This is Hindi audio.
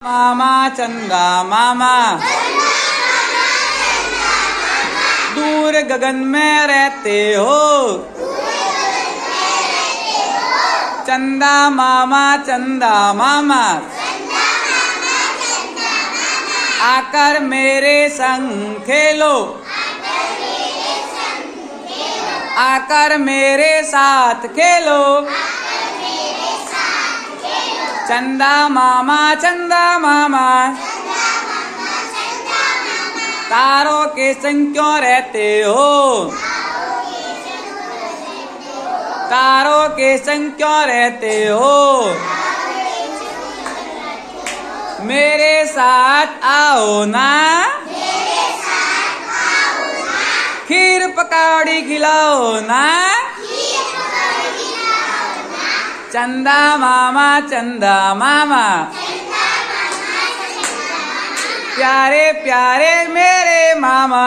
मामा चंदा मामा दूर गगन में रहते हो। चंदा मामा आकर मेरे संग खेलो, आकर मेरे साथ खेलो। चंदा मामा तारों के संग क्यों रहते हो, तारों के संग क्यों रहते हो। मेरे साथ आओ ना, खीर पकौड़ी खिलाओ ना। चंदा मामा प्यारे प्यारे मेरे मामा।